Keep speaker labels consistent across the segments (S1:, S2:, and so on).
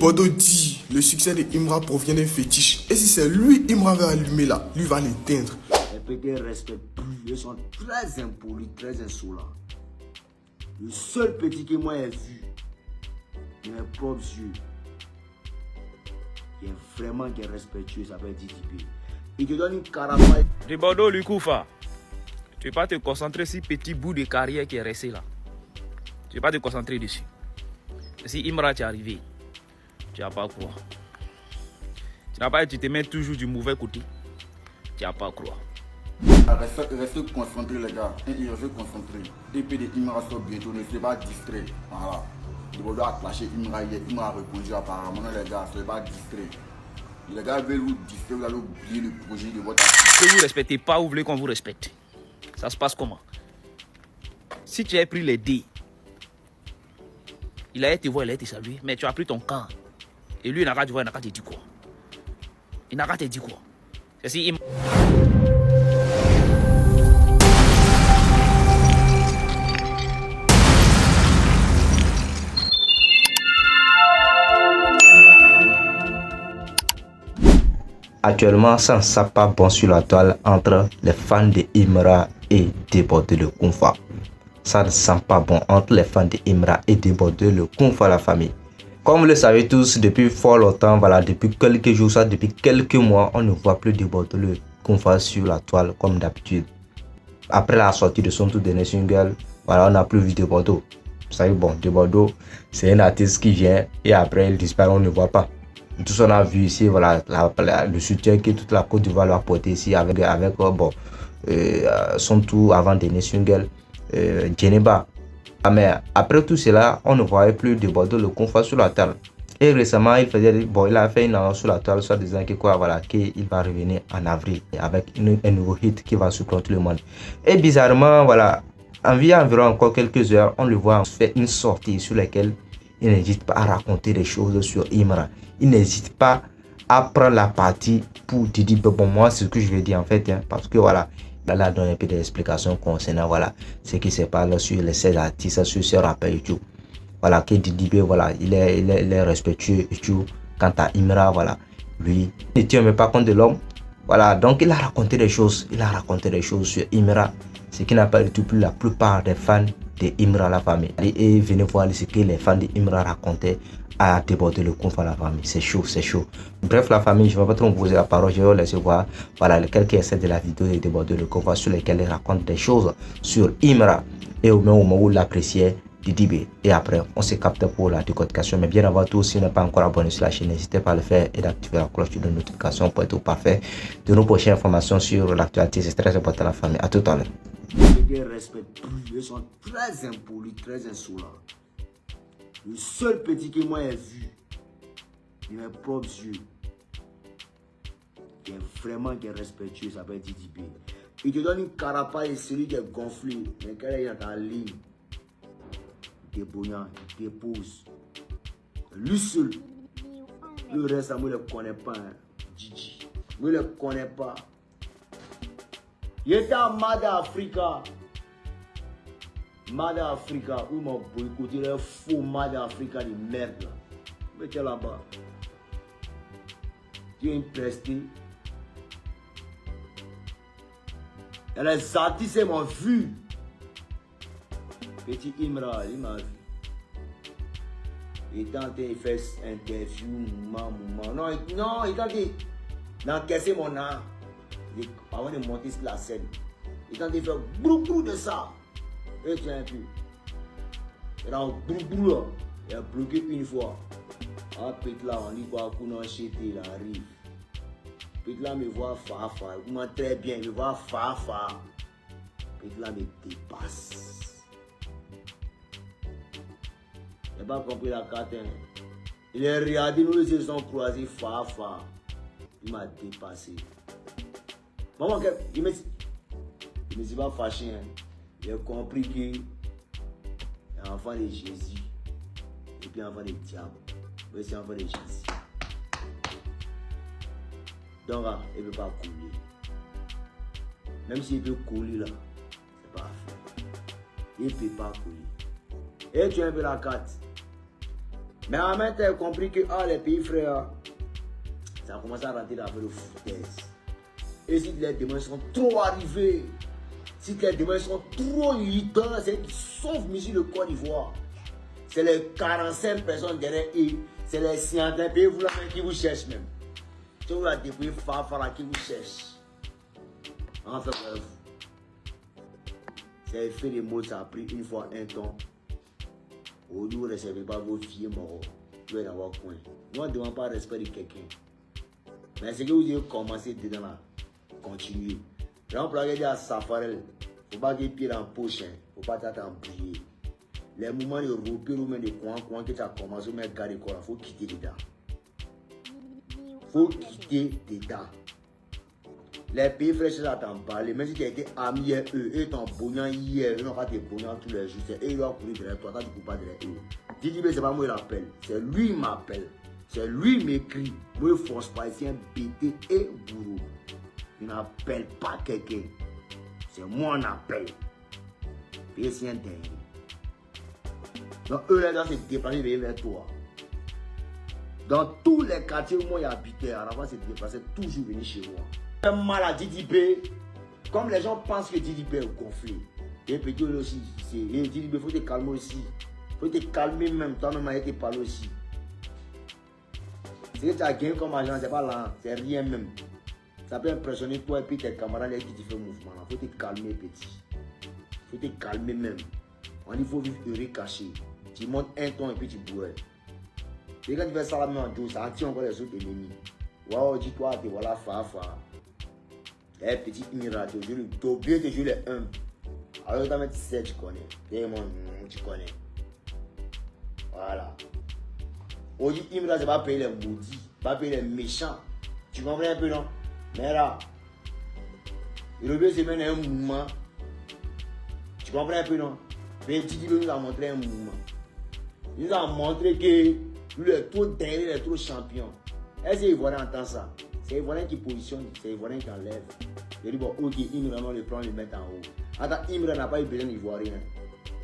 S1: Bordeaux dit le succès de Imra provient d'un fétiche. Et si c'est lui, Imra va allumer là, lui va l'éteindre.
S2: Les petits ne respectent plus, ils sont très impolis, très insolents. Le seul petit que moi j'ai vu, de mes propres yeux, qui est respectueux, ça s'appelle Didibé. Il te donne une carapace.
S3: De Bordeaux, Lukoufa, tu ne vas pas te concentrer sur ce petit bout de carrière qui est resté là. Tu ne vas pas te concentrer dessus. Si Imra t'est arrivé, tu n'as pas croire. Tu te mets toujours du mauvais côté. Tu n'as pas croire.
S4: Restez concentrés les gars, restez concentrés. EP de Imra sort bientôt, ne soyez pas distrait. Voilà. Le Bordeaux a clashé Imra hier, Imra a répondu apparemment les gars, ne soyez pas distrait. Les gars veulent vous distraire, vous allez oublier le projet de votre activité.
S3: Si vous ne respectez pas, vous voulez qu'on vous respecte. Ça se passe comment? Si tu as pris les dés, il a été voir, il a été salué, mais tu as pris ton camp. Et lui, il n'a qu'à te voir, il n'a qu'à te dire quoi? Il n'a qu'à te dire quoi? C'est si il...
S5: Actuellement, ça ne sent pas bon sur la toile entre les fans de Imra et de Bordeaux le Kounfa. Ça ne sent pas bon entre les fans de Imra et de Bordeaux le Kounfa, la famille. Comme vous le savez tous, depuis fort longtemps, voilà, depuis quelques jours, ça, depuis quelques mois, on ne voit plus de Bordeaux le Kounfa sur la toile comme d'habitude. Après la sortie de son tout dernier single, voilà, on n'a plus vu de Bordeaux. Vous savez, bon, de Bordeaux, c'est un artiste qui vient et après il disparaît, on ne voit pas. Tout ce qu'on a vu ici, voilà, le soutien que toute la Côte d'Ivoire lui a apporté ici avec son tout avant-dernier single, Djeneba. Mais après tout cela, on ne voyait plus de Bordeaux le Kounfa sur la table. Et récemment, il a fait une annonce sur la toile, soit disant que quoi, voilà, qu'il va revenir en avril avec un nouveau hit qui va surprendre tout le monde. Et bizarrement, voilà, environ encore quelques heures, on le voit faire une sortie sur laquelle il n'hésite pas à raconter des choses sur Imra. Il n'hésite pas à prendre la partie pour te dire, bon, moi, c'est ce que je vais dire en fait, hein, parce que voilà, là, il donne un peu d'explications concernant, voilà, ce qui se passe sur les 16 artistes, sur ces rappeurs et tout. Voilà, que Didibé, voilà, il est respectueux et tout. Quant à Imra, voilà, lui, il ne tient même pas compte de l'homme. Voilà, donc il a raconté des choses, sur Imra, ce qui n'a pas du tout plu la plupart des fans de Imra, la famille. Et venez voir ce que les fans de Imra racontaient à déborder le Kounfa, la famille. C'est chaud, c'est chaud. Bref, la famille, je ne vais pas trop vous poser la parole, je vais vous laisser voir, voilà, quelques essais de la vidéo de déborder le Kounfa sur lesquels il raconte des choses sur Imra et au moment où l'appréciait Didibé. Et après, on se capte pour la décortication. Mais bien avant tout, si vous n'êtes pas encore abonné sur la chaîne, n'hésitez pas à le faire et d'activer la cloche de notification pour être au parfait de nos prochaines informations sur l'actualité. C'est très important, la famille. À tout à l'heure.
S2: Les ne respectent plus, ils sont très impolis, très insolents. Le seul petit que moi j'ai vu, de mes propres yeux, qui est respectueux, ça s'appelle Didibé. Il te donne une carapace et celui qui est gonflé, mais quand il est dans la ligne, il débrouillant, il dépose. Lui seul. Le reste, moi, je ne le connais pas. Hein. Gigi. Moi, je ne le connais pas. Il était à Mada Africa. Mada Africa, où m'a boycotté le faux Mada Africa de merde là. Mettez là-bas. Tu es une prestée. Et les artistes m'ont vu. Petit Imra, il m'a vu. Il est en train de faire une interview, Non, il est en train d'encaisser mon art. Avant de monter sur la scène. Il est en train de faire brou de ça. Et tu as un peu. Il a un brou là. Il a bloqué une fois. Ah, Pete là, on dit quoi, qu'on a acheté, il arrive. Pete là me voit fa. Il me très bien, il me voit fa. Pete là me dépasse. Il n'a pas compris la carte. Hein. Il est regardé, nous les yeux sont croisés, fa. Il m'a dépassé. Maman, il me dit pas fâché. Hein. Il a compris qu'il est enfant de Jésus. Et puis enfant de diable. Mais c'est enfant de Jésus. Donc, il ne peut pas couler. Même s'il peut couler là, c'est pas fait. Il ne peut pas couler. Et tu as un peu la carte. Mais en même temps, tu as compris que les pays frères, ça a commencé à rentrer dans le foutaise. Et si les démons sont trop arrivés, si les démons sont trop irritants, c'est qu'ils sauvent monsieur le Côte d'Ivoire. C'est les 45 personnes derrière eux. C'est les scientifiques pays qui vous cherchent même. Si vous la débrouillez Fafara qui vous cherche. En fait, bref. C'est fait des mots, ça a pris une fois un temps. Aujourd'hui, vous ne recevez pas vos filles morts. Vous allez avoir coin. Nous, on ne demande pas le respect de quelqu'un. Mais c'est que vous avez commencé dedans là. Continuez. Là, on peut regarder à Safarel. Il ne faut pas qu'il pied dans la poche. Il ne faut pas t'embriller. Les moments de repère ou même de coin que tu as commencé, mais garder quoi, il faut quitter dedans. Il faut quitter dedans. Les pays frères, ça t'en parler. Même si tu as été ami avec eux, et ton bonheur hier, ils n'ont pas tes bonheurs tous les jours. C'est eux qui vont courir derrière toi, toi tu ne cours pas derrière eux. Didi B, c'est pas moi qui l'appelle. C'est lui qui m'appelle. C'est lui qui m'écrit. Moi, je ne force pas ici un BT et bourreau. Il n'appelle pas quelqu'un. C'est moi qui appelle. Et c'est un dingue. Donc, eux, les gens se déplacent vers toi. Dans tous les quartiers où moi j'habitais, avant se déplaçait toujours venir chez moi. Un maladie d'IB, comme les gens pensent que Didi B est au conflit. Et puis aussi, Didi B, il faut te calmer aussi. Il faut te calmer même, toi-même, il faut te parler aussi. Ce que tu as gagné comme agent, c'est pas là, c'est rien même. Ça peut impressionner toi et puis tes camarades qui te font mouvement. Il faut te calmer, petit. Il faut te calmer même. On dit qu'il faut vivre heureux caché. Tu montes un ton et puis tu bois. Et quand tu fais ça la main en dos, ça attire encore les autres ennemis. Waouh, dis-toi, te voilà, fa. Eh, petit miracle, je le bien que je l'ai un. Alors, tu vas mettre 7, tu connais. Tu connais. Voilà. Aujourd'hui, Imra, c'est pas payer les maudits, pas payer les méchants. Tu comprends un peu, non? Mais là, le bien, c'est même un mouvement. Tu comprends un peu, non? Mais Didi nous a montré un mouvement. Il nous a montré que lui est trop dernier, il est trop champion. Est-ce que les Ivoiriens entendent ça? C'est les Ivoiriens qui positionnent, c'est les Ivoiriens qui enlèvent. Il dit bon, ok, Imra, on le prend, le met en haut. Attends, Imra n'a pas eu besoin d'Ivoirien.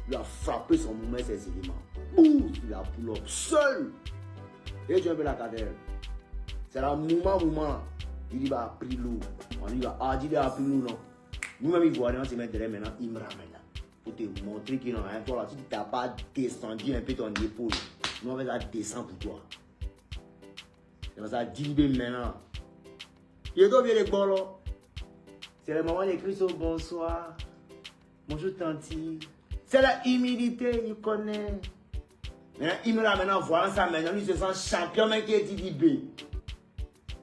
S2: Il a frappé son mouvement, ses éléments. Ouh, il a pull-up seul. Et tu as vu la cadère. C'est le mouvement. Il dit, bah, a pris l'eau. On dit, bah, ah, Didi a pris l'eau, non. Nous-mêmes, Ivoiriens, on se met derrière maintenant, Imra maintenant. Pour te montrer qu'il y a un toi là, si tu n'as pas descendu un peu ton épaule, nous on va descendre pour toi. C'est comme ça, Didi maintenant. Il doit bien les bons là. C'est le moment d'écrire son bonsoir. Bonjour tanti. C'est la humilité, il connaît. Maintenant, il me l'a maintenant, voyant ça maintenant, il se sent champion, mais qui est Didi B.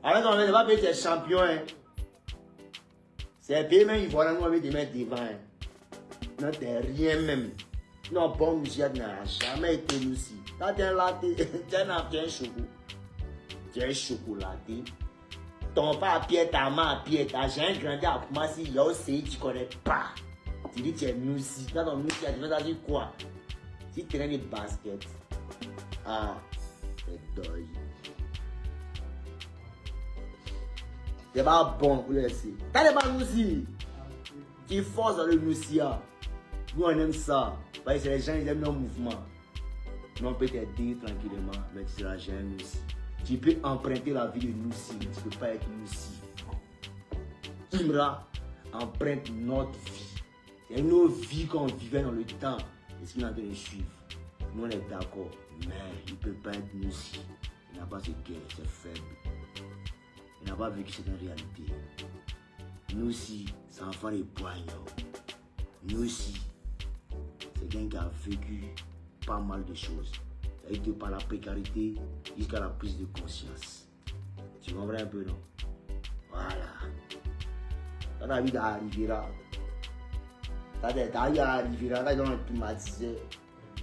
S2: Alors on ne va pas payer tes champions. Hein. C'est payé, mais il voit nous, on va te mettre devant. Hein. Non, t'es rien même. Non, bon, monsieur n'a jamais été nous ici. Quand t'es un latte, t'es un chocolat. Tu es un chocolaté. Ton pas à pied, ta main à pied, ta j'ai grandi à Kumasi, il y a aussi, tu connais pas. Tu dis tu es nous ici. Quand on nous ici, tu vas dire quoi? Si tu as des baskets, ah, c'est deuil. C'est pas bon pour laisser. T'as des pas nous ici. Tu forces dans le Moussia. Nous on aime ça. Parce que les gens ils aiment nos mouvements. Nous on peut t'aider tranquillement, mais tu seras jamais Moussi. Tu peux emprunter la vie de Moussi, mais tu ne peux pas être Moussi. Imra emprunte notre vie. C'est nos vies qu'on vivait dans le temps. Et ce qu'il est en train de suivre. Nous on est d'accord, mais il ne peut pas être Moussi. Il n'a pas ce cœur, c'est faible. Il n'a pas vécu cette réalité. Nous aussi, c'est enfant de poignards. Nous aussi, c'est quelqu'un qui a vécu pas mal de choses. Ça a été par la précarité jusqu'à la prise de conscience. Tu comprends un peu, non? Voilà. Quand la vie arrivera, ta vie arrivera, là, ils ont climatisé.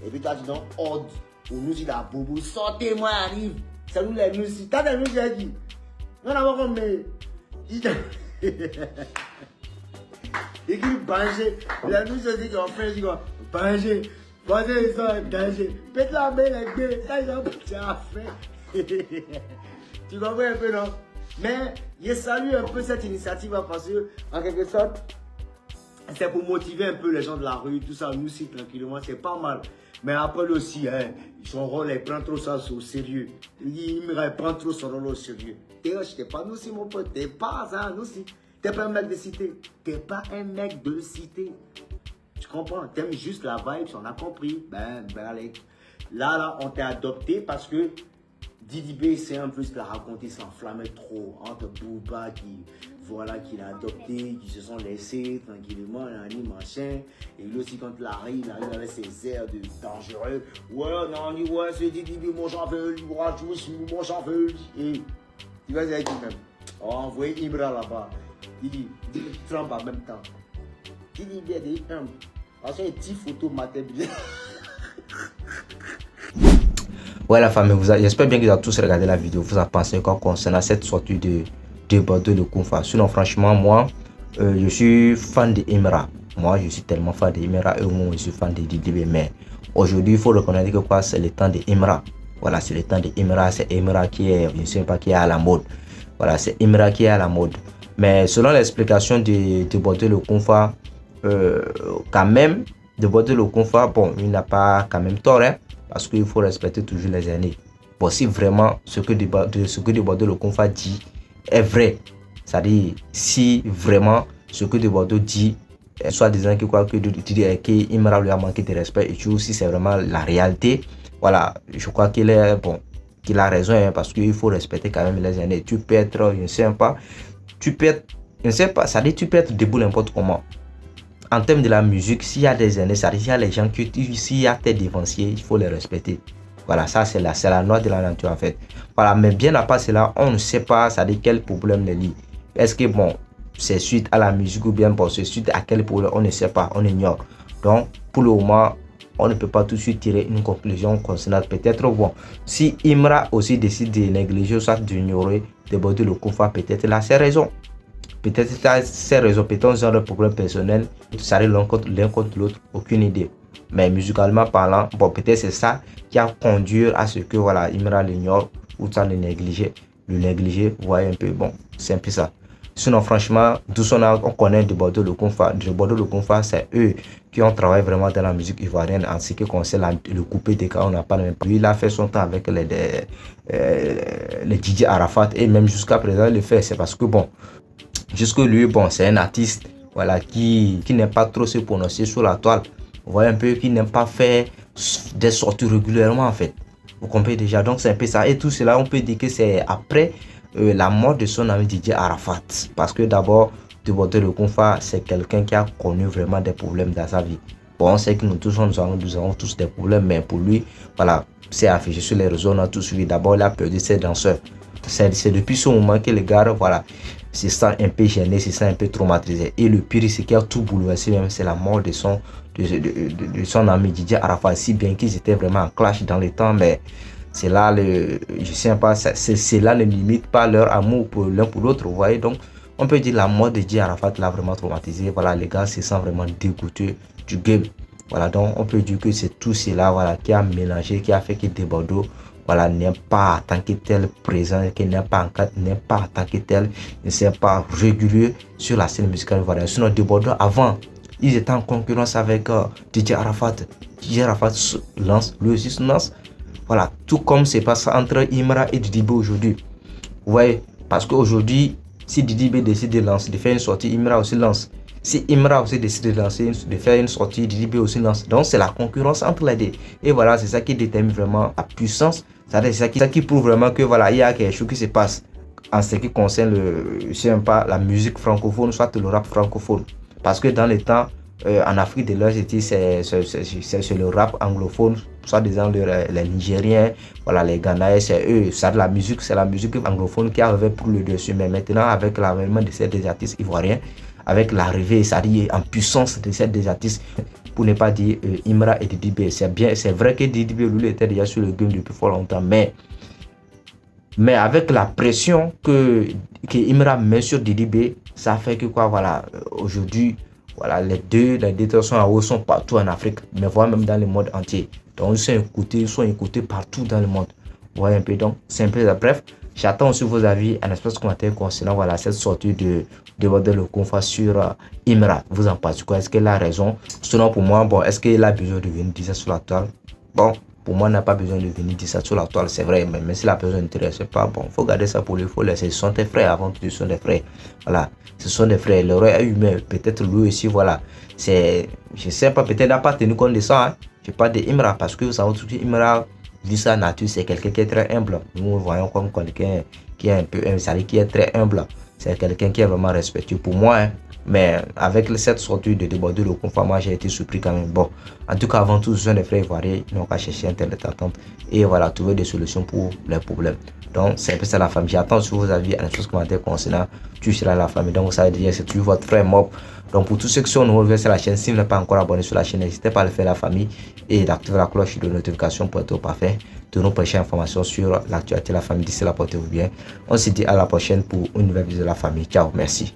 S2: Et puis, toi, tu donnes ordre pour nous, si la bobo, sortez-moi, arrive. C'est nous les nous, t'as des nous, j'ai dit. Non, non, comme il dit banger. La nous se dit qu'on fait, dit qu'on banger. Banger, ils sont en danger. Pète la main, les deux. Ça, ils ont pris à faire. Tu comprends un peu, non? Mais, je salue un peu cette initiative parce que, en quelque sorte, c'est pour motiver un peu les gens de la rue, tout ça, nous aussi, tranquillement, c'est pas mal. Mais après lui aussi, hein, son rôle, il prend trop ça au sérieux. Il prend trop son rôle au sérieux. T'es pas nous aussi, mon pote. T'es pas ça, nous aussi. T'es pas un mec de cité. T'es pas un mec de cité. Tu comprends? T'aimes juste la vibe, on a compris. Ben allez. Là, on t'a adopté parce que Didi B, c'est un peu ce qu'il a raconté, s'enflammait trop entre Booba qui l'a adopté, qui se sont laissés tranquillement, machin. Et lui aussi, quand il arrive avec ses airs de dangereux. Ouais, non, ouais, c'est Didi B, mon chauffeur, mon chauffeur. Et il va dire même, on va envoyer Ibra là-bas. Didi Trump en même temps. Didi B est des humbles. Parce qu'il y a une petite photo matin.
S5: Ouais, la famille, j'espère bien que vous avez tous regardé la vidéo. Vous en pensez quoi concernant cette sortie de Bordeaux de Kounfa? Sinon, franchement, moi, je suis fan de Imra. Moi, je suis tellement fan de Imra et moi, je suis fan de Didi B. Mais aujourd'hui, il faut reconnaître que quoi, c'est le temps de Imra. Voilà, c'est le temps de Imra. C'est Imra qui est, je ne sais pas, qui est à la mode. Voilà, c'est Imra qui est à la mode. Mais selon l'explication de Bordeaux de Kounfa, quand même, de Bordeaux de Kounfa, bon, il n'a pas quand même tort, hein. Parce qu'il faut respecter toujours les années. Bon, si vraiment ce que de Bordeaux le Kounfa dit est vrai, c'est-à-dire si vraiment ce que de Bordeaux dit, soit disant que quoi que Imra lui a manqué de respect et tout, si c'est vraiment la réalité, voilà, je crois qu'il est bon, qu'il a raison, hein, parce qu'il faut respecter quand même les années. Tu peux être, je ne sais pas, ça dit tu peux être debout n'importe comment. En termes de la musique, s'il y a des années, ça veut dire qu'il y a les gens qui, s'il y a tes dévanciers, il faut les respecter. Voilà, ça c'est la loi de la nature en fait. Voilà, mais bien à part cela, on ne sait pas, ça dit quel problème les lie. Est-ce que bon, c'est suite à la musique ou bien bon, c'est suite à quel problème, on ne sait pas, on ignore. Donc, pour le moment, on ne peut pas tout de suite tirer une conclusion concernant peut-être bon. Si Imra aussi décide de négliger ou soit d'ignorer de Bordeaux le Kounfa, peut-être là, c'est raison. Peut-être ces raisons, peut-être genre de problème personnel, ça arrive l'un contre l'autre, aucune idée. Mais musicalement parlant, bon, peut-être c'est ça qui a conduit à ce que voilà, Imra l'ignore ou ça le négliger, vous voyez un peu, bon, c'est un peu ça. Sinon, franchement, d'où on connaît de Bordeaux le Kounfa. De Bordeaux le Kounfa, c'est eux qui ont travaillé vraiment dans la musique ivoirienne en ce qui concerne le coupé des cas, on n'a pas le même. Puis il a fait son temps avec les DJ Arafat et même jusqu'à présent, il le fait. C'est parce que bon, jusque lui, bon, c'est un artiste voilà, qui n'aime pas trop se prononcer sur la toile. Vous voyez un peu, qui n'aime pas faire des sorties régulièrement en fait. Vous comprenez déjà, donc c'est un peu ça. Et tout cela, on peut dire que c'est après la mort de son ami DJ Arafat. Parce que d'abord, de Bordeaux le Kounfa, c'est quelqu'un qui a connu vraiment des problèmes dans sa vie. Bon, on sait que nous tous, nous avons tous des problèmes, mais pour lui, voilà, c'est affiché sur les réseaux, on a tous suivi. D'abord, il a perdu ses danseurs. C'est depuis ce moment que les gars, voilà, se sent un peu gêné, se sent un peu traumatisé. Et le pire, c'est qu'il a tout bouleversé, même c'est la mort de son ami DJ Arafat, si bien qu'ils étaient vraiment en clash dans le temps, mais c'est là je sais pas, c'est là ne limite pas leur amour pour l'un pour l'autre, vous voyez. Donc on peut dire la mort de DJ Arafat l'a vraiment traumatisé. Voilà, les gars se sentent vraiment dégoûtés du game. Voilà, donc on peut dire que c'est tout cela, voilà, qui a mélangé, qui a fait que de Bordeaux, voilà, n'est pas en tant que tel présent, qui n'est pas en tant que tel, ne s'est pas régulier sur la scène musicale ivoirienne. Sinon, de Bordeaux, avant, ils étaient en concurrence avec DJ Arafat. DJ Arafat lance, lui aussi se lance. Voilà, tout comme c'est passé entre Imra et Didi B aujourd'hui. Vous voyez, parce qu'aujourd'hui, si Didi B décide de lancer, de faire une sortie, Imra aussi lance. Si Imra aussi décide de lancer, de faire une sortie, Didi B aussi lance. Donc c'est la concurrence entre les deux. Et voilà, c'est ça qui détermine vraiment la puissance. C'est ça qui prouve vraiment que voilà, il y a quelque chose qui se passe en ce qui concerne je sais pas, la musique francophone, soit le rap francophone. Parce que dans les temps, en Afrique de l'Ouest, c'est le rap anglophone, soit disant les Nigériens, voilà, les Ghanais, c'est eux. C'est la musique anglophone qui arrivait pour le dessus. Mais maintenant, avec l'avènement de ces artistes ivoiriens, avec l'arrivée, c'est-à-dire en puissance de ces artistes, pour ne pas dire Imra et Didi B, c'est vrai que Didi B lui était déjà sur le game depuis fort longtemps, mais avec la pression que Imra met sur Didi B, ça fait que quoi, voilà, aujourd'hui, voilà, les deux sont partout en Afrique, mais voire même dans le monde entier. Donc ils sont écoutés partout dans le monde. Vous voyez un peu, donc c'est un peu bref. J'attends aussi vos avis en espace commentaire concernant voilà, cette sortie de déborder le conflit sur Imra. Vous en pensez quoi? Est-ce qu'elle a raison? Sinon, pour moi, bon, est-ce qu'il a besoin de venir dire ça sur la toile? Bon, pour moi, il n'a pas besoin de venir dire ça sur la toile, c'est vrai. Mais si la personne n'intéresse pas, bon, il faut garder ça pour lui, il faut laisser. Ce sont tes frères avant tout, ce sont des frères. Voilà, ce sont des frères. L'erreur est humaine. Peut-être lui aussi, voilà. Je ne sais pas, peut-être il n'a pas tenu compte de ça. Hein. Je parle de Imra parce que vous savez tout Imra, vu sa nature, c'est quelqu'un qui est très humble. Nous le voyons comme quelqu'un qui est un peu qui est très humble. C'est quelqu'un qui est vraiment respectueux pour moi. Hein. Mais avec cette sortie de déborder le conflit, moi j'ai été surpris quand même. Bon, en tout cas, avant tout, ce sont des frères ivoiriens. Ils n'ont qu'à chercher un tel d'entente et voilà, trouver des solutions pour les problèmes. Donc, c'est un peu ça la famille. J'attends sur vos avis en commentaire concernant tu seras la famille. Donc, vous savez déjà, c'est toujours votre frère Mob. Donc, pour tous ceux qui sont nouveaux sur la chaîne, si vous n'êtes pas encore abonné sur la chaîne, n'hésitez pas à le faire la famille et d'activer la cloche de notification pour être au parfait de nos prochaines informations sur l'actualité de la famille. D'ici là, portez-vous bien. On se dit à la prochaine pour une nouvelle vidéo de la famille. Ciao, merci.